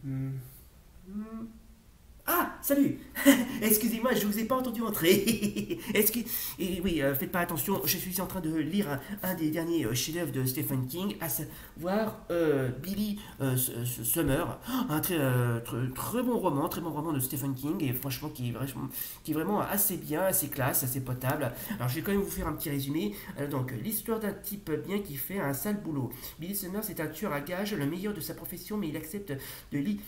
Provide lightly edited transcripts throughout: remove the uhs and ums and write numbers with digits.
Hmm. Hmm. Ah, salut. Excusez-moi, je vous ai pas entendu entrer. Et oui, faites pas attention, je suis en train de lire un des derniers chefs-d'œuvre de Stephen King, à savoir Billy Summer, un très bon roman de Stephen King, et franchement qui est vraiment assez bien, assez classe, assez potable. Alors je vais quand même vous faire un petit résumé. Donc, l'histoire d'un type bien qui fait un sale boulot. Billy Summer, c'est un tueur à gages, le meilleur de sa profession, mais il accepte de l'idée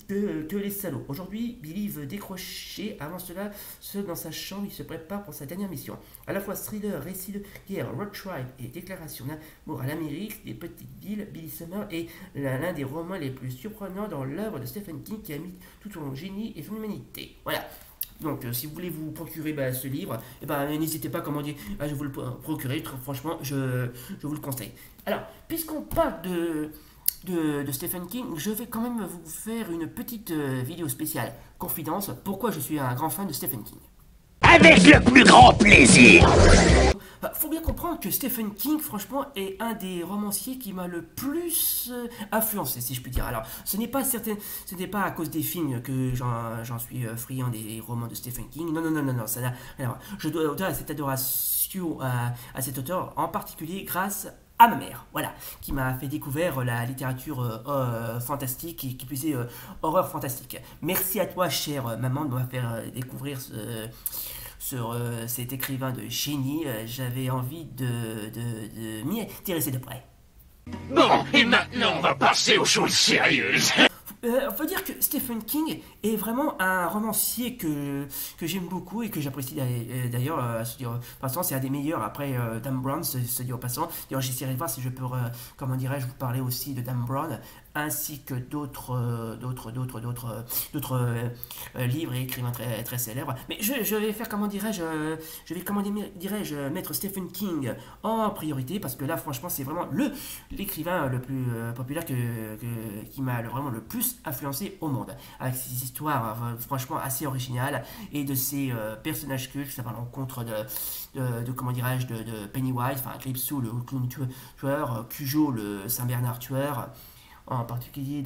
que les salauds. Aujourd'hui, Billy veut décrocher. Avant cela, seul dans sa chambre, il se prépare pour sa dernière mission. À la fois thriller, récit de guerre, road tribe et déclaration d'amour à l'Amérique des petites villes, Billy Summer est l'un des romans les plus surprenants dans l'œuvre de Stephen King qui a mis tout son génie et son humanité. Voilà. Donc, si vous voulez vous procurer ce livre, n'hésitez pas, comment dire, à vous le procurer. Franchement, je vous le conseille. Alors, puisqu'on parle de Stephen King, je vais quand même vous faire une petite vidéo spéciale confidence. Pourquoi je suis un grand fan de Stephen King. Avec le plus grand plaisir. Faut bien comprendre que Stephen King, franchement, est un des romanciers qui m'a le plus influencé, si je puis dire. Alors, ce n'est pas à cause des films que j'en suis friand des romans de Stephen King. Non, non, non, non, non. Alors, je dois cette adoration à cet auteur, en particulier grâce à ma mère, voilà, qui m'a fait découvrir la littérature fantastique et qui plus est horreur fantastique. Merci à toi, chère maman, de me faire découvrir sur cet écrivain de génie. J'avais envie de m'y intéresser de près. Bon, et maintenant on va passer aux choses sérieuses. On peut dire que Stephen King est vraiment un romancier que j'aime beaucoup et que j'apprécie d'ailleurs. Passant, c'est un des meilleurs après Dan Brown, se dit au passant. D'ailleurs, j'essaierai de voir si je peux, comment dirais-je, vous parler aussi de Dan Brown ainsi que d'autres livres et écrivains très, très célèbres. Mais je vais faire, comment dirais-je, mettre Stephen King en priorité parce que là, franchement, c'est vraiment l'écrivain le plus populaire qui m'a vraiment le plus influencé au monde. Avec ses histoires franchement assez originales et de ses personnages cultes, ça va à l'encontre comment dirais-je, de Pennywise, enfin Gripsou, le clown tueur, Cujo, le Saint-Bernard tueur en particulier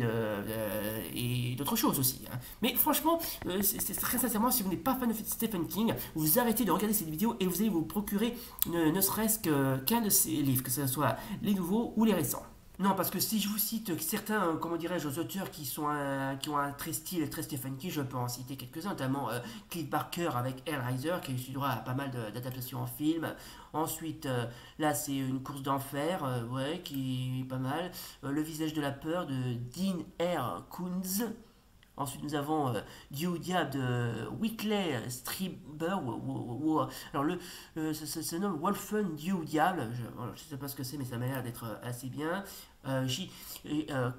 et d'autres choses aussi. Hein. Mais franchement, c'est très sincèrement, si vous n'êtes pas fan de Stephen King, vous arrêtez de regarder cette vidéo et vous allez vous procurer ne serait-ce qu'un de ses livres, que ce soit les nouveaux ou les récents. Non, parce que si je vous cite certains, comment dirais-je, auteurs qui ont un très style, très Stephen King, je peux en citer quelques-uns, notamment Clive Barker avec Hellraiser, qui a eu droit à pas mal d'adaptations en film. Ensuite, là, c'est une course d'enfer, ouais, qui est pas mal. Le visage de la peur de Dean R. Koontz. Ensuite, nous avons Dieu ou Diable de Whitley Strieber. Alors, ça se nomme Wolfen Dieu ou Diable. Je ne sais pas ce que c'est, mais ça m'a l'air d'être assez bien.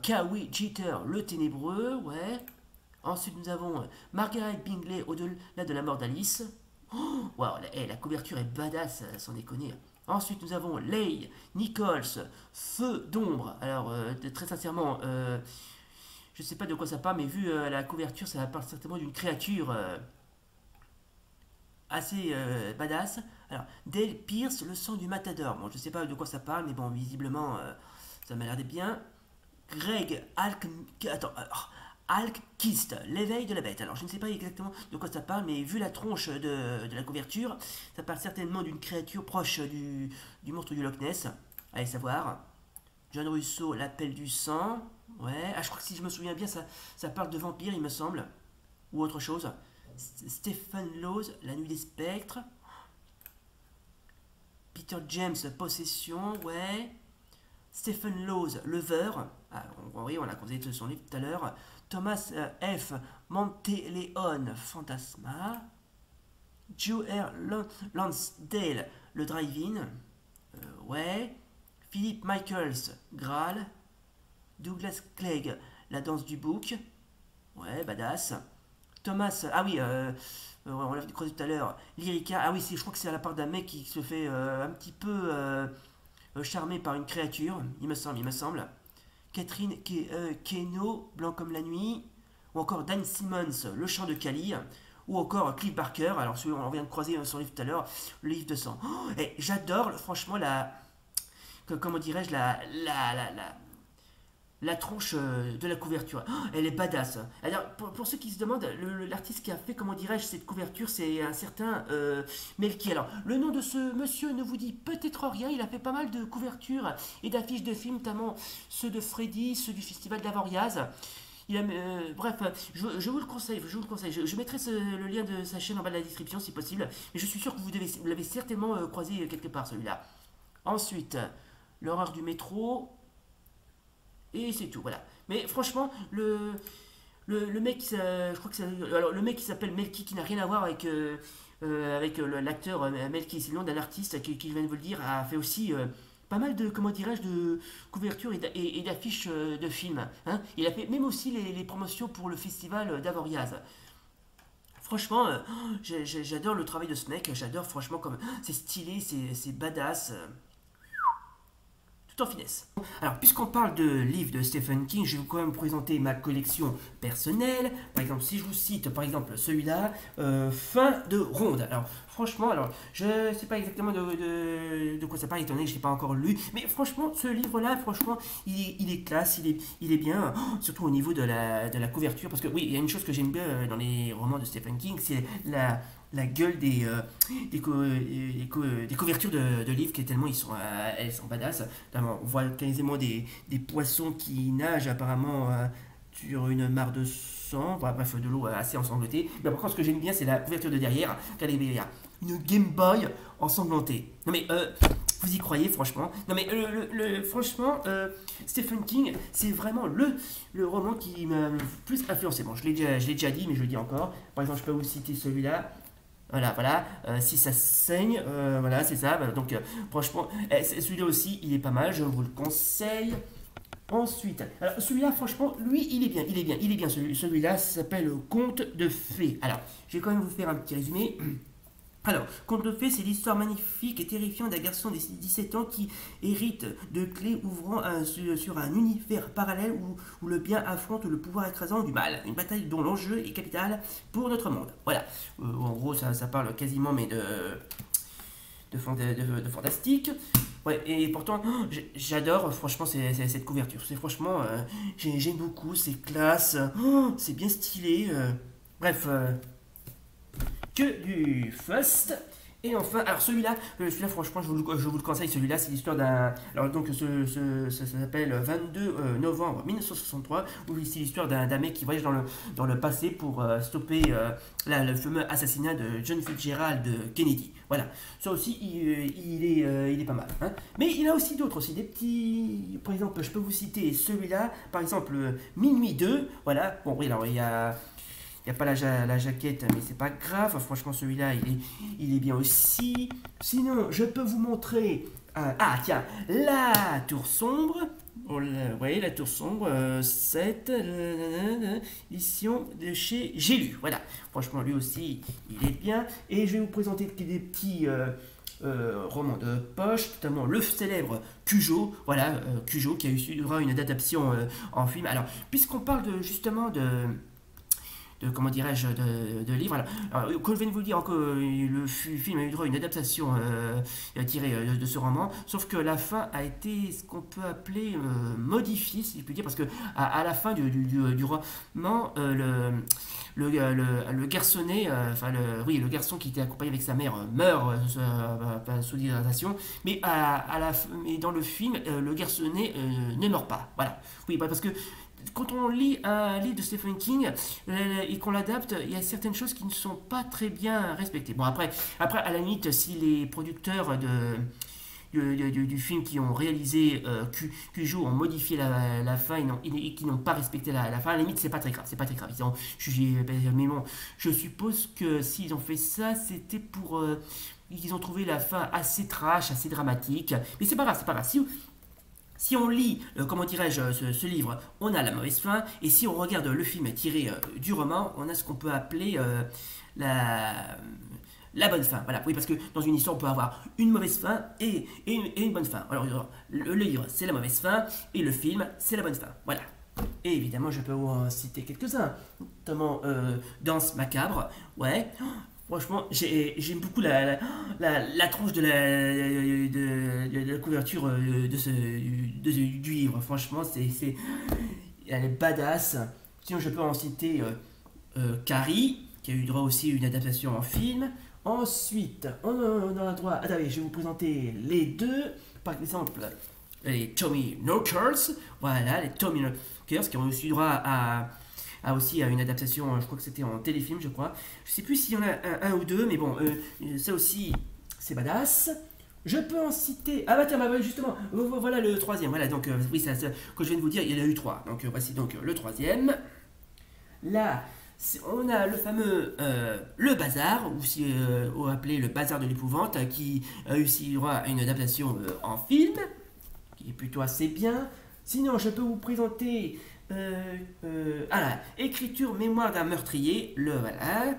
Kawi Jeter, le Ténébreux. Ouais. Ensuite, nous avons Margaret Bingley, Au-delà de la mort d'Alice. Oh, wow, la couverture est badass, sans déconner. Ensuite, nous avons Leigh Nichols, Feu d'ombre. Alors, très sincèrement, je sais pas de quoi ça parle, mais vu la couverture, ça parle certainement d'une créature assez badass. Alors, Dale Pierce, le sang du matador. Bon, je sais pas de quoi ça parle, mais bon, visiblement, ça m'a l'air d'être bien. Greg Alk... Attends, Alkist, l'éveil de la bête. Alors, je ne sais pas exactement de quoi ça parle, mais vu la tronche de la couverture, ça parle certainement d'une créature proche du monstre du Loch Ness. Allez savoir. John Russo, l'appel du sang. Ouais, je crois que si je me souviens bien, ça parle de vampires, il me semble. Ou autre chose. Stephen Laws, La nuit des spectres. Peter James, Possession, ouais. Stephen Laws, Lever. Ah, oui, on a causé de son livre tout à l'heure. Thomas F. Monteleone, Fantasma. Joe R. Lansdale, Le Drive-In. Ouais. Philip Michaels, Graal. Douglas Clegg, La danse du bouc. Ouais, badass. Thomas, ah oui, on l'a croisé tout à l'heure. Lyrica, ah oui, je crois que c'est à la part d'un mec qui se fait un petit peu charmé par une créature, il me semble. Catherine Keno, Blanc comme la nuit. Ou encore Dan Simmons, Le chant de Kali. Ou encore Clive Barker, alors celui on vient de croiser son livre tout à l'heure, Le livre de sang. Oh, et j'adore, franchement, comment dirais-je, la tronche de la couverture. Oh, elle est badass. Alors, pour ceux qui se demandent, l'artiste qui a fait, comment dirais-je, cette couverture, c'est un certain Melki. Alors, le nom de ce monsieur ne vous dit peut-être rien. Il a fait pas mal de couvertures et d'affiches de films, notamment ceux de Freddy, ceux du Festival d'Avoriaz. Bref, je vous le conseille, je mettrai le lien de sa chaîne en bas de la description si possible. Mais je suis sûr que vous l'avez certainement croisé quelque part, celui-là. Ensuite, l'horreur du métro. Et c'est tout, voilà. Mais franchement, le mec, je crois que alors, le mec qui s'appelle Melki, qui n'a rien à voir avec l'acteur Melki, c'est le nom d'un artiste qui vient de vous le dire, a fait aussi pas mal de, comment dirais-je, de couvertures et d'affiches de films. Hein. Il a fait même aussi les promotions pour le festival d'Avoriaz. Franchement, j'adore le travail de ce mec, j'adore franchement comme c'est stylé, c'est badass. Tout en finesse. Alors, puisqu'on parle de livres de Stephen King, je vais quand même présenter ma collection personnelle. Par exemple, si je vous cite, par exemple, celui-là, Fin de ronde. Alors, franchement, je ne sais pas exactement de quoi ça parle, étant donné que je ne l'ai pas encore lu. Mais franchement, ce livre-là, franchement, il est classe, il est bien, surtout au niveau de la couverture. Parce que oui, il y a une chose que j'aime bien dans les romans de Stephen King, c'est la gueule des couvertures de livres qui est tellement elles sont badass. On voit quasiment des poissons qui nagent apparemment sur une mare de sang, voilà, bref, de l'eau assez ensanglantée. Mais par contre, ce que j'aime bien, c'est la couverture de derrière. Regardez, il y a une Game Boy ensanglantée. Non mais vous y croyez franchement? Non mais franchement, Stephen King, c'est vraiment le roman qui m'a le plus influencé. Bon, je l'ai déjà dit, mais je le dis encore. Par exemple, je peux vous citer celui-là. Voilà, si ça saigne, voilà, c'est ça. Donc, franchement, celui-là aussi, il est pas mal, je vous le conseille. Ensuite, alors celui-là, franchement, lui, il est bien. Celui-là s'appelle Conte de fées. Alors, je vais quand même vous faire un petit résumé. Alors, Conte de fées, c'est l'histoire magnifique et terrifiante d'un garçon de 17 ans qui hérite de clés ouvrant sur un univers parallèle où le bien affronte le pouvoir écrasant du mal. Une bataille dont l'enjeu est capital pour notre monde. Voilà. En gros, ça parle quasiment, mais de fantastique. Ouais, et pourtant, j'adore franchement cette couverture. C'est franchement, j'aime beaucoup, c'est classe, c'est bien stylé. Bref. Que du Fust. Et enfin, alors celui-là franchement, je vous le conseille. Celui-là, c'est l'histoire d'un. Alors donc, ça s'appelle 22 novembre 1963, où c'est l'histoire d'un mec qui voyage dans le passé pour stopper le fameux assassinat de John Fitzgerald Kennedy. Voilà, ça aussi, il est pas mal. Hein. Mais il y a aussi d'autres, des petits. Par exemple, je peux vous citer celui-là, par exemple, Minuit 2. Voilà, bon, oui, alors il y a. Il n'y a pas la jaquette, mais c'est pas grave. Franchement, celui-là, il est bien aussi. Sinon, je peux vous montrer... tiens, La Tour Sombre. Vous voyez, La Tour Sombre, 7, édition de chez J'ai lu. Voilà. Franchement, lui aussi, il est bien. Et je vais vous présenter des petits... romans de poche, notamment le célèbre Cujo, voilà, Cujo qui a eu une adaptation en film. Alors, puisqu'on parle justement de comment dirais-je, de livres. Alors, comme je viens de vous le dire, le film a eu droit à une adaptation tirée de ce roman, sauf que la fin a été ce qu'on peut appeler modifiée, si je puis dire, parce que à la fin du roman, le garçonnet, le garçon qui était accompagné avec sa mère meurt sous déshydratation, mais dans le film, le garçonnet ne meurt pas. Voilà. Oui, parce que quand on lit un livre de Stephen King et qu'on l'adapte, il y a certaines choses qui ne sont pas très bien respectées. Bon, après à la limite, si les producteurs du film qui ont réalisé Cujo ont modifié la fin et qui n'ont pas respecté la fin, à la limite, c'est pas très grave. Ils ont jugé, mais bon, je suppose que s'ils ont fait ça, c'était pour... ils ont trouvé la fin assez trash, assez dramatique. Mais c'est pas grave. Si on lit, comment dirais-je, ce livre, on a la mauvaise fin, et si on regarde le film tiré du roman, on a ce qu'on peut appeler la bonne fin. Voilà, oui, parce que dans une histoire, on peut avoir une mauvaise fin et une bonne fin. Alors, le livre, c'est la mauvaise fin, et le film, c'est la bonne fin. Voilà. Et évidemment, je peux vous en citer quelques-uns, notamment Danse macabre, ouais. Franchement, j'aime beaucoup la tronche de la couverture du livre. Franchement, elle est badass. Sinon, je peux en citer Carrie, qui a eu droit aussi à une adaptation en film. Ensuite, on a droit. Attendez, je vais vous présenter les deux. Par exemple, les Tommy Knockers. Voilà, les Tommy Knockers qui ont aussi droit aussi à une adaptation, je crois que c'était en téléfilm, je crois. Je sais plus s'il y en a un ou deux, mais bon, ça aussi, c'est badass. Je peux en citer. Ah bah tiens, bah, justement, voilà le troisième. Voilà, donc oui, comme je viens de vous dire, il y en a eu trois. Donc voici donc le troisième. Là, on a le fameux Le Bazar, ou si on appelé Le Bazar de l'épouvante, qui a eu aussi droit à une adaptation en film, qui est plutôt assez bien. Sinon, je peux vous présenter Écriture, mémoire d'un meurtrier, le voilà.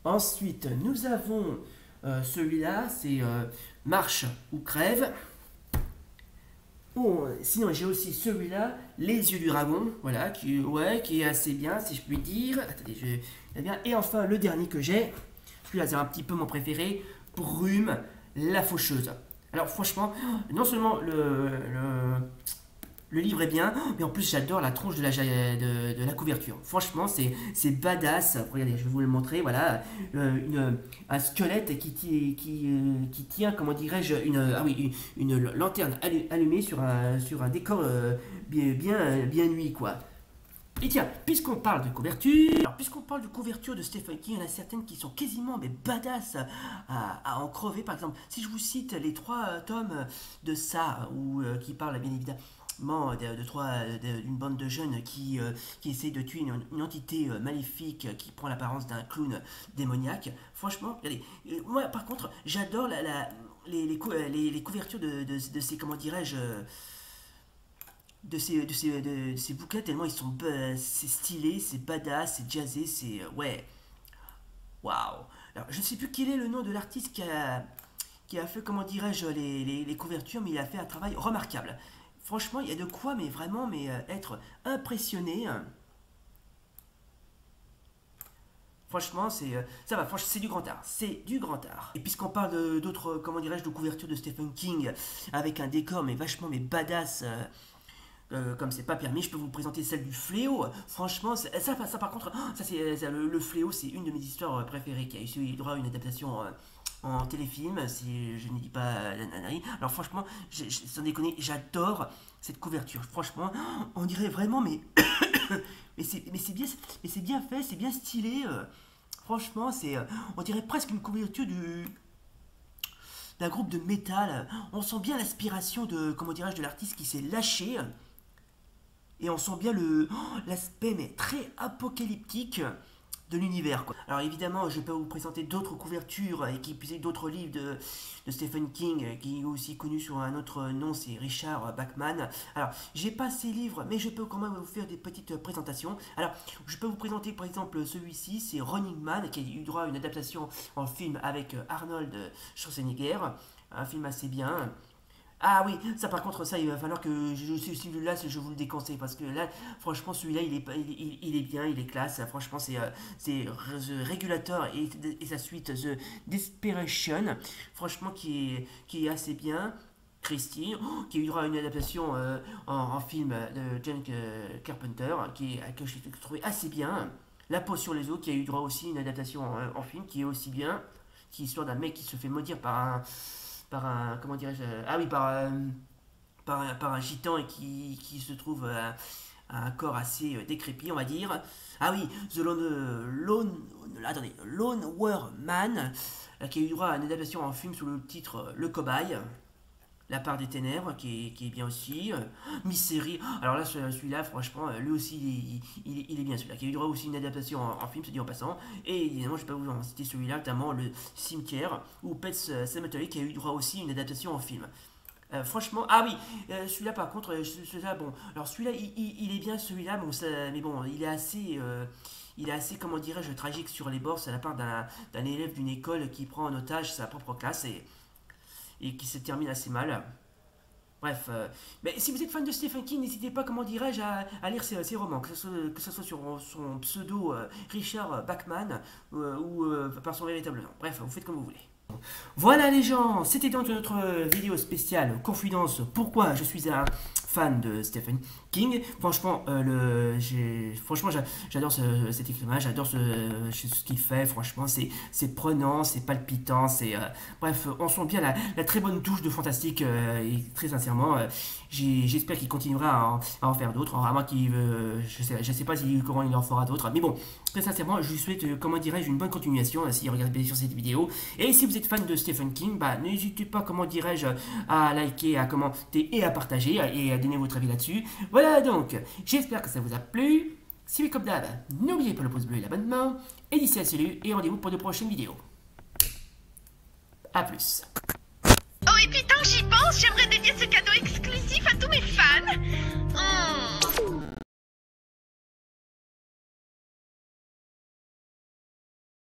Ensuite, nous avons celui-là, c'est Marche ou crève. Bon, sinon, j'ai aussi celui-là, Les yeux du dragon, voilà, qui est assez bien, si je puis dire. Attendez, bien. Et enfin, le dernier que j'ai, celui-là, c'est un petit peu mon préféré, Brume, la faucheuse. Alors, franchement, non seulement le livre est bien, mais en plus j'adore la tronche de la couverture. Franchement, c'est badass. Regardez, je vais vous le montrer. Voilà, un squelette qui tient, comment dirais-je, une lanterne allumée sur un décor bien nuit, quoi. Et tiens, puisqu'on parle de couverture, alors puisqu'on parle de couverture de Stephen King, il y en a certaines qui sont quasiment mais badass à en crever. Par exemple, si je vous cite les trois tomes de ça, qui parlent bien évidemment d'une bande de jeunes qui essaient de tuer une entité maléfique qui prend l'apparence d'un clown démoniaque. Franchement, regardez, moi par contre, j'adore les couvertures de ces, comment dirais-je, de ces bouquins tellement c'est stylé, c'est badass, c'est jazzé, c'est ouais, waouh. Alors je ne sais plus quel est le nom de l'artiste qui a fait, comment dirais-je, les couvertures, mais il a fait un travail remarquable. Franchement, il y a de quoi, mais vraiment, être impressionné. Franchement, ça va, franchement, c'est du grand art, c'est du grand art. Et puisqu'on parle d'autres, comment dirais-je, de couverture de Stephen King avec un décor mais vachement mais badass. Comme c'est pas permis, je peux vous présenter celle du Fléau. Franchement, ça par contre, le Fléau, c'est une de mes histoires préférées qui a eu droit à une adaptation en téléfilm, si je ne dis pas la nannerie. Alors franchement, sans déconner, j'adore cette couverture. Franchement, on dirait vraiment, mais c'est bien fait, c'est bien stylé. Franchement, on dirait presque une couverture d'un groupe de métal. On sent bien l'aspiration de, comment dirais-je, de l'artiste qui s'est lâché. Et on sent bien l'aspect mais très apocalyptique de l'univers, quoi. Alors évidemment, je peux vous présenter d'autres couvertures et qui puissent d'autres livres de Stephen King, qui est aussi connu sous un autre nom, c'est Richard Bachman. Alors, j'ai pas ces livres, mais je peux quand même vous faire des petites présentations. Alors, je peux vous présenter par exemple celui-ci, c'est Running Man, qui a eu droit à une adaptation en film avec Arnold Schwarzenegger, un film assez bien. Ah oui, ça par contre, ça il va falloir que celui-là, je vous le déconseille parce que là, franchement, celui-là il est bien, il est classe. Franchement, c'est The Regulator et sa suite The Desperation. Franchement, qui est assez bien. Christie, qui a eu droit à une adaptation en film de John Carpenter, que j'ai trouvé assez bien. La peau sur les os, qui a eu droit aussi à une adaptation en film, qui est aussi bien, qui est l'histoire d'un mec qui se fait maudire comment dirais-je, ah oui, par un gitan et qui se trouve à un corps assez décrépit, on va dire. Ah oui, attendez, Lone War Man, qui a eu droit à une adaptation en film sous le titre Le Cobaye. La part des ténèbres, qui est bien aussi. Mystery. Alors là, celui-là, franchement, lui aussi, il est bien celui-là. Qui a eu droit aussi à une adaptation en film, se dit en passant. Et évidemment, je peux vous en citer celui-là, notamment Le Cimetière, ou Pets Cemetery, qui a eu droit aussi à une adaptation en film. Franchement, ah oui, celui-là par contre, celui-là, bon, alors celui-là, il est bien celui-là, bon, mais bon, il est assez, comment dirais-je, tragique sur les bords. C'est la part d'un élève d'une école qui prend en otage sa propre classe et qui se termine assez mal. Bref, mais si vous êtes fan de Stephen King, n'hésitez pas, comment dirais-je, à lire ses romans, que ce soit sur son pseudo Richard Bachman ou par son véritable nom. Bref, vous faites comme vous voulez. Voilà les gens, c'était donc notre vidéo spéciale confidence pourquoi je suis un fan de Stephen King. Franchement, j'adore cet écrivain, j'adore ce qu'il fait. Franchement, c'est prenant, c'est palpitant, bref, on sent bien la très bonne touche de fantastique et très sincèrement, j'espère qu'il continuera à en faire d'autres. À moins qu'il, je sais pas comment il en fera d'autres, mais bon, très sincèrement, je lui souhaite, comment dirais-je, une bonne continuation s'il regarde bien sûr cette vidéo. Et si vous êtes fan de Stephen King, bah n'hésitez pas, comment dirais-je, à liker, à commenter et à partager et à donner votre avis là-dessus. Voilà donc, j'espère que ça vous a plu. Si oui, comme d'hab, n'oubliez pas le pouce bleu et l'abonnement. Et d'ici là, salut et rendez-vous pour de prochaines vidéos. A plus. Oh, et puis tant que j'y pense, j'aimerais dédier ce cadeau exclusif à tous mes fans.